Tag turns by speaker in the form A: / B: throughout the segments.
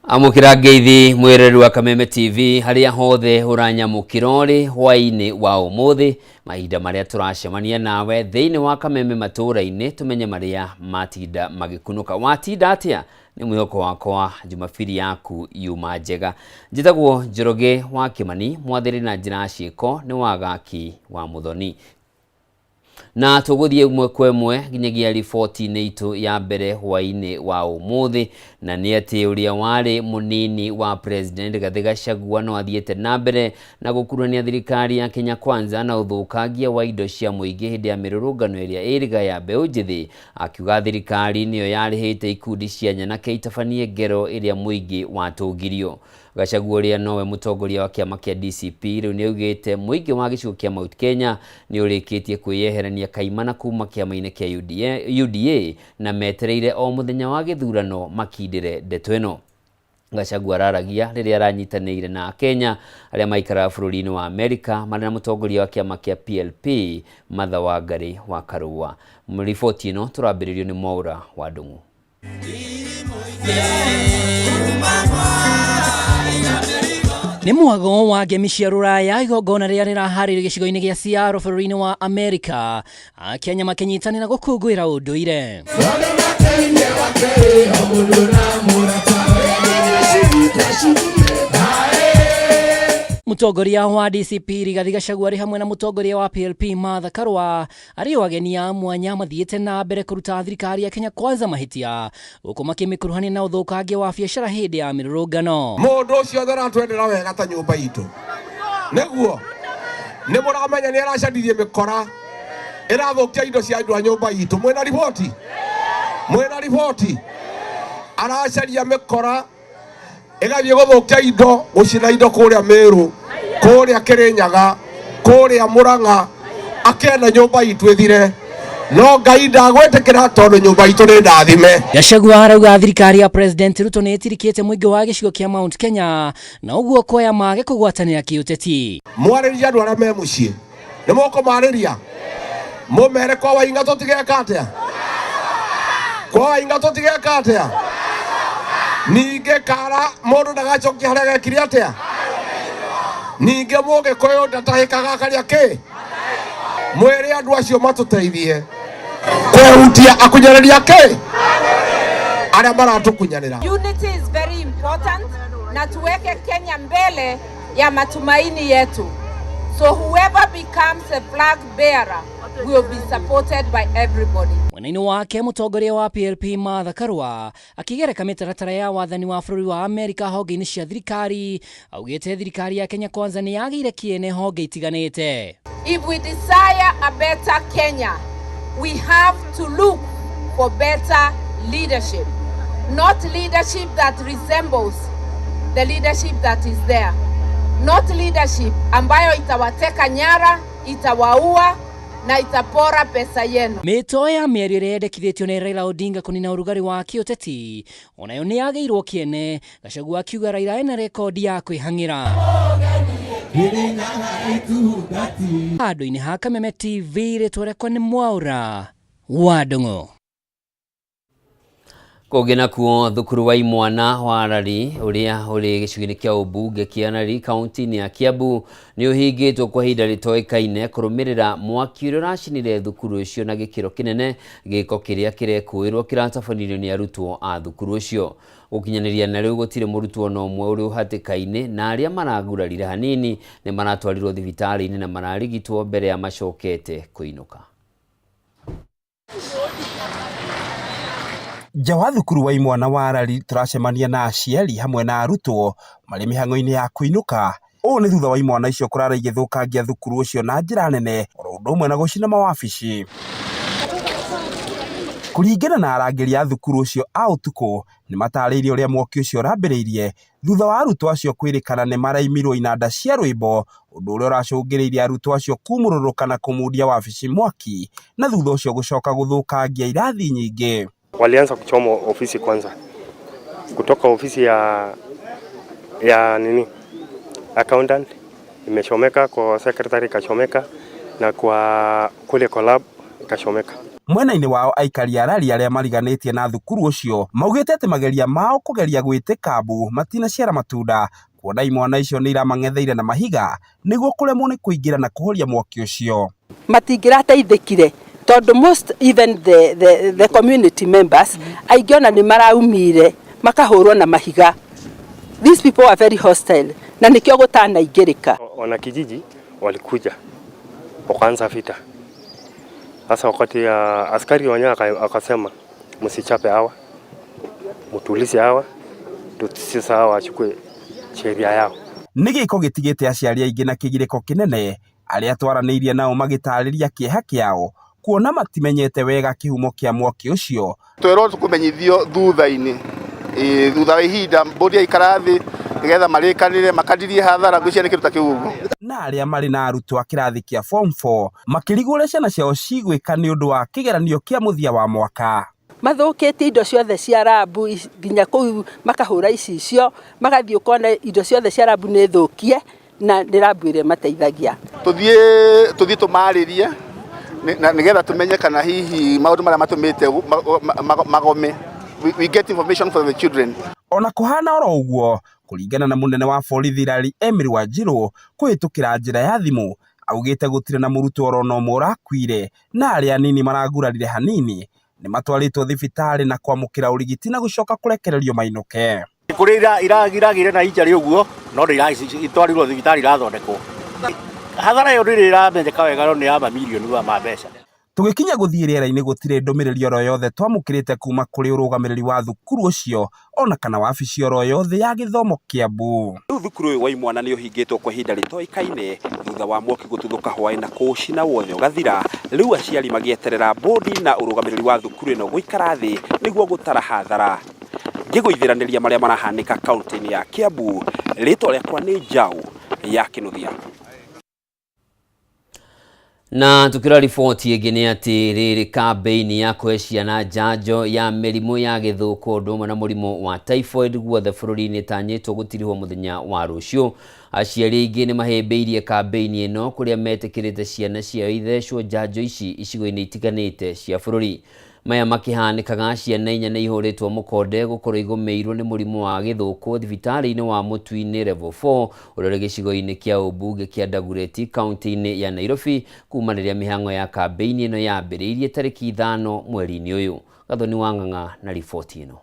A: Amukira ngeithi mwereru wa Kameme TV haria hothe uranyamukira uri hwaini wa umuthi mahinda maria turacemania nawe thiini wa Kameme matura-ini tumenye maria matinda magikunuka. Watinda atia ni mwihoko wakwa Jumapili yaku yuma njega. Njitagwo Njoroge wa Kimani, mwathiri na njira ciiko ni wagaki wa Muthoni. Na tuguthie umwe kwa umwe nginyagia riboti-ini itu ya mbere hwaini wa umuthi, na ni ati uria wari munini wa President Rigathi Gachagua no athiete na mbere na gukurania thirikari ya Kenya Kwanza na uthukagia wa indo cia muingi hindi ya mirurungano iria iriga ya mbeu njithi, akiuga thirikari niyo yarihite ikundi cia nyanake itabanie ngero iria muingi watungirio. Gachagua uria nowe mutongoria wa kiama kia DCP riu ni augite muingi wa gicigo kia Mount Kenya ni urikitie kwiyeherania kaimana kuma kiama-ini kia UDA na metereire o muthenya wa githurano makindire ndeto ino. Gachagua araragia riria aranyitanire na Kenya aria maikara bururi-ini wa Amerika marĩ na mutongoria wa kiama kia PLP Martha Wangari wa Karua. Riboti ino turambiririo ni Mwaura wa Ndung'u.
B: Ni mwago wa ngemi cia ruraya igongona ria riraharĩrio gĩcigo-inĩ gĩa Seattle bũrũri-inĩ wa Amerika, Akenya makenyitanĩra gũkũngũĩra ũndũire. Mutongoria wa DCP Rigathi Gachagua ari hamwe na mutongoria wa PLP Martha Karua ari ageni a mwanya mathiete na mbere kuruta thirikari ya Kenya Kwanza mahitia uko makimikuruhania na uthukangia wa biashara hindi ya mirurungano.
C: Mundu ucio aratwendera wega ta nyumba itu niguo ni muramenya ni aracaririe mikora irathukia indo cia andu a nyumba itu. Mwena riboti aracaria mikora igathie guthukia indo gucina indo kuria Meru, kuria Kirinyaga, kuria Murang'a, akena nyumba itu ithire. No Ngai ndagwetekera tondu nyumba itu ni ndathime.
B: Gachagua arauga thirikari ya President Ruto ni itirikite muingi wa gicigo kia Mount Kenya na uguo koya mage kugwatanira kiuteti.
C: Mwariria andu aria me mucii ni mukumariria mumere kwa Wainga tutigeka atia, kwa Wainga tutigeka atia. Ninge kara mundu ndagacokia haria gekire atia, ninge muge koyo ndatahikaga karia ki mwere andu acio matuteithie kwehutia akunyaneria ki aria maratukunyanira.
D: Unity is very important na tuweke Kenya mbele ya matumaini yetu. So whoever becomes a flag bearer will be supported by everybody.
B: Mwena-ini wake mutongoria wa PLP Martha Karua akigereka mitaratara ya wathani wa bũrũri wa Amerika honge-ini cia thirikari, augite thirikari ya Kenya Kwanza ni yagire kiene honge itiganite.
D: If we desire a better Kenya, we have to look for better leadership, not leadership that resembles the leadership that is there, not leadership ambayo itawateka nyara, itawaua na itapora pesa yenu.
B: Mito ya mĩario ĩrĩa yendekithĩtio nĩ Raila Odinga kũnina ũrugarĩ wa kĩũteti onayo nĩ yagĩirwo kĩene, Gachagua akiuga Raila ena rekondi ya kwĩhang'ĩra. Handũ-inĩ ha Kameme TV rĩtwa rĩakwa nĩ Mwaura wa Ndung'u.
A: Kũngĩ kuo thukuru wa imwana wa Arari uria uri gĩcigo-inĩ kia ũmbunge kia Arari kaunti-inĩ ya Kiambu ni ũhingĩtwo kwa ihinda rĩtoĩkaine kũrũmĩrĩra mwaki ũrĩa ũracinire thukuru ũcio na gĩkĩro kĩnene, gĩko kĩrĩa kĩrekũĩrwo kĩratabanirio nĩ arutwo a thukuru ũcio. Gũkinyanĩria na rĩu gũtirĩ mũrutwo no ũmwe ũrĩ ũhatĩka-inĩ, na arĩa maragurarire hanini nĩ maratwarirwo thibitarĩ-inĩ na mararigitwo mbere ya macokete kũinũka.
E: Nja wa thukuru wa imwana wa Arari turacemania na aciari hamwe na arutwo marĩ mĩhang'o-inĩ ya kũinũka. Ũũ nĩ thutha wa imwana icio kũrara igĩthũkangia thukuru ũcio na njĩra nene, oro ũndũ ũmwe na gũcina mawabici. Kũringana na arangĩri a thukuru ũcio a ũtukũ nĩ matarĩirie ũrĩa mwaki ũcio ũrambĩrĩirie thutha wa arutwo acio kwĩrĩkana nĩ maraimirwo inanda cia rwĩmbo, ũndũ ũrĩa ũracũngĩrĩirie arutwo acio kumũrũrũka na kũmundia wabici mwaki na thutha ũcio gũcoka gũthũkangia irathi nyingĩ.
F: Walianza kuchoma ofisi kwanza, kutoka ofisi ya nini accountant imechomeka, kwa secretary ikachomeka, na kwa kule kwa lab ikachomeka.
E: Mwena-inĩ wao aikari arari arĩa mariganĩtie na thukuru ũcio maugĩte atĩ mageria mao kũgeria gwĩtĩka mbu matinaciara matunda, kuona imwana icio nĩ iramang'etheire na mahiga nĩguo kũremwo nĩ kũingĩra na kũhoria mwaki ũcio.
G: Matingĩrateithĩkire tondu most even the community members aigiona nĩ maraumire makahũrwo na mahiga. These people are very hostile na nikio gũtanaingĩrĩka.
F: Wana kijiji walikuja wakaanza vita. Sasa wakati askari wenyewe akasema msichape hawa, mtulize hawa, sasa hawa achukue sheria yao.
E: Nĩ gĩko gĩtigĩte aciari aingĩ na kĩgirĩko kĩnene arĩa twaranĩirie nao magĩtarĩria kĩeha kĩao kuona matimenyete wega kĩhumo kĩa mwaki ũcio.
H: Twĩrwo tũkũmenyithio thutha-inĩ thutha wa ihinda mbũri aikara thĩ nĩgetha marĩkanĩre makadirie hathara ngwĩciria nĩ kĩndũ ta kĩu ũguo.
E: Na arĩa marĩ na arutwo a kĩrathi kĩa form 4 makĩrigwo ciana ciao cigwĩka nĩ ũndũ wa kĩgeranio kĩa mũthia wa mwaka.
G: Mathũkĩtie indo ciothe cia rabu nginya kũu makahũra icicio magathiĩ kona indo ciothe cia rabu nĩ thũkie na nĩ rabu ĩrĩa mateithagia.
H: Tũthiĩ tũmarĩrie nĩgetha tũmenye kana hihi maũndũ marĩa matũmĩte magome. We get information for the children.
E: Ona kũhana oro ũguo kũringana na mũnene wa borithi Rari Emiri Wanjiru kũhĩtũkĩra njĩra ya thimũ augĩte gũtirĩ na mũrutwo oro no mũrakuire na arĩa anini maragurarire hanini nĩ matwarĩtwo thibitarĩ na kwamũkĩra ũrigiti na gũcoka kũrekererio mainũke.
I: Kũrĩ iragire na injari ũguo no itwarirwo thibitarĩ irathondekwo. Hathara yo ndĩrĩ iramenyeka wega no nĩ ya mamirioni ma mbeca.
E: Tũgĩkinya gũthiĩ rĩera-inĩ gũtirĩ ndũmĩrĩri oro yothe twamũkĩrĩte kuma kũrĩ ũrũgamĩrĩri wa thukuru ũcio ona kana wabici oro yothe ya gĩthomo kĩa Mbu.
J: Rĩu thukuru ũyũ wa imwana nĩ ũhingĩtwo kwa ihinda rĩtoĩkaine thutha wa mwaki gũtuthũka hwaĩ na kũũcina wothe ũgathira. Rĩu aciari magĩeterera bodi na ũrũgamĩrĩri wa thukuru ĩno gũikara thĩ nĩguo gũtara hathara. Ngĩgũithĩranĩria marĩa marahanĩka kaunti-inĩ ya Kiambu, rĩtwa rĩakwa nĩ Njaũ ya Kĩnuthia.
A: Na tukira riboti ĩngĩ nĩ atĩ rĩrĩ kambĩini ya kũhe ciana njanjo ya mĩrimũ ya gĩthũkũ ũndũ ũmwe na mũrimũ wa typhoid guothe bũrũri-inĩ ĩtanyĩtwo gũtirihwo mũthenya wa rũciũ. Aciari aingĩ nĩ mahĩmbĩirie kambĩini ĩno kũrĩa metĩkĩrĩte ciana ciao ithecwo njanjo ici icigo-inĩ itiganĩte cia bũrũri. Maya makĩhanĩkaga ciana inya nĩ ihũrĩtwo mũkonde gũkorwo igũmĩirwo nĩ mũrimũ wa gĩthũkũ thibitarĩ-inĩ wa Mũtui-inĩ level 4 ũrĩa ũrĩ gĩcigo-inĩ kĩa ũmbunge kĩa Dagoretti kaunti-inĩ ya Nairobi kuma rĩrĩa mĩhang'o ya kambĩini ĩno yambĩrĩirie tarĩki 5 mweri-inĩ ũyũ. Gathoni wa Ng'ang'a na riboti ĩno.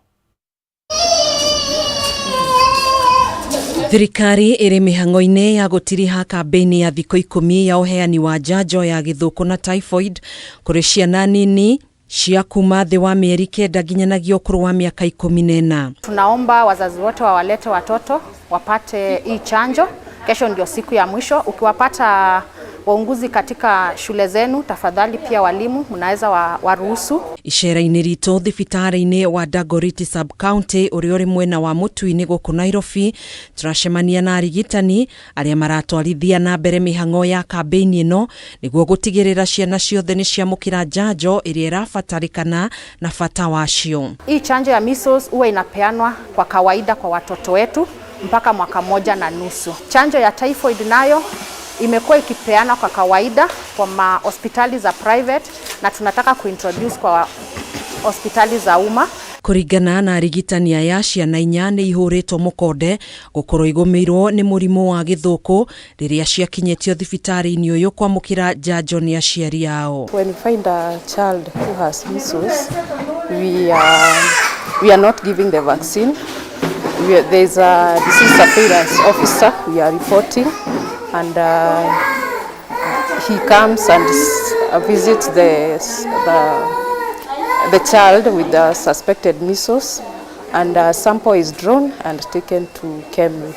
K: Thirikari ĩrĩ mĩhang'o-inĩ ya gũtiriha kambĩini ya thikũ 10 ya ũheani wa njanjo ya gĩthũkũ na typhoid kũrĩ ciana nini cia kuma thĩ wa mĩeri 9 nginyanagia ũkũrũ wa miaka 14.
L: Tunaomba wazazi wote wawalete watoto wapate hii chanjo. Kesho ndio siku ya mwisho. Ukiwapata waunguzi katika shule zenu, tafadhali pia walimu mnaweza waruhusu.
K: Icera-inĩ ritũ thibitarĩ-inĩ wa Dagoretti sub county ũrĩa ũrĩ mwena wa Mũtui-inĩ gũkũ Nairobi, turacemania na arigitani arĩa maratwarithia na mbere mĩhang'o ya kambĩini ĩno nĩguo gũtigĩrĩra ciana ciothe nĩ ciamũkĩra njanjo ĩrĩa ĩrabatarĩkana na bata wacio.
L: Hii chanjo ya measles huwa inapeanwa kwa kawaida kwa watoto wetu mpaka mwaka 1.5. Chanjo ya typhoid nayo imekuwa ikipeana kwa kawaida kwa hospitali za private na tunataka kuintroduce kwa hospitali za umma.
K: Kũringana na arigitani aya ciana inya nĩ ihũrĩtwo mũkonde gũkorwo igũmĩirwo nĩ mũrimũ wa gĩthũkũ rĩrĩa ciakinyĩtio thibitarĩ-inĩ ũyũ kwamũkĩra njanjo nĩ aciari ao.
G: When we find a child who has measles, we are not giving the vaccine. There's a disease surveillance officer we are reporting, and he comes and visits the child with the suspected measles, and a sample is drawn and taken to KEMRI.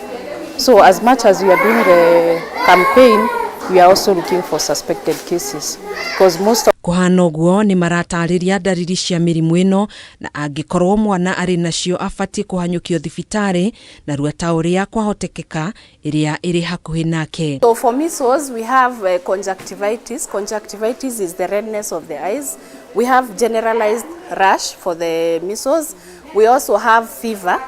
G: So as much as we are doing the campaign, we are also looking for suspected cases because most of
K: Kũhana ũguo nĩ maratarĩria ndariri cia mĩrimũ ĩno na angĩkorwo mwana arĩ nacio abatie kũhanyũkio thibitarĩ na rua ta ũrĩa kwahotekeka ĩrĩa ĩrĩ hakuhĩ nake.
M: So for measles we have conjunctivitis. Conjunctivitis is the redness of the eyes. We have generalized rash for the measles. We also have fever.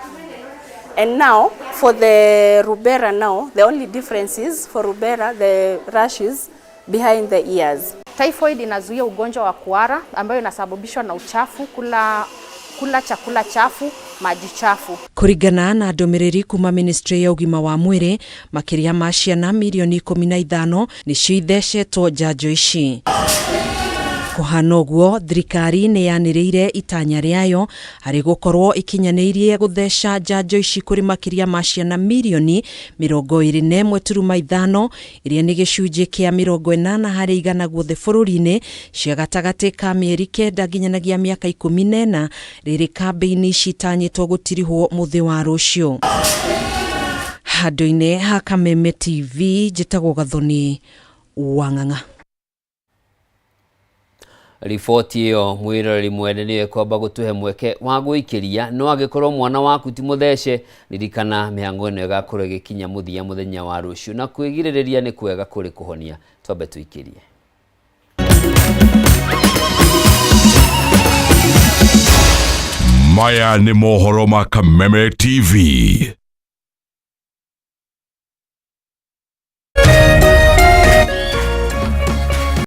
M: And now for the rubella now, the only difference is for rubella the rash is behind the ears.
L: Typhoid inazuia ugonjwa wa kuhara ambayo inasababishwa na uchafu, kula chakula chafu, maji chafu.
K: Kuringana na ndomereri kuma Ministry ya Ugima wa Mwiri, makiria ma ciana milioni 15 nicio ithecetwo njanjo ici. Kuhana ũguo, thirikari nĩ yanĩrĩire itanya rĩayo harĩ gũkorwo ikinyanĩirie gũtheca njanjo ici kũrĩ makiria ma ciana milioni 21.5 iria nĩ gĩcunjĩ kĩa 80 harĩ 100 guothe bũrũri-inĩ cia gatagatĩ ka mĩeri 9 nginyanagia mĩaka 14 rĩrĩ kambĩini citanyĩtwo gũtirihwo mũthĩ wa rũciũ. Handũ-inĩ ha Kameme TV, njĩtagwo Gathoni Wang'ang'a.
A: Riboti iyo mwirori mwene niwe kwamba gutuhe mweke wa guikiria no agikorwo mwana waku ti muthece ririkana mihango ino igakorwo igikinya muthia muthenya wa ruciu na kwigiriria ni kwega kuri kuhonia. Twambe tuikirie.
N: Maya ni mohoro ma Kameme TV.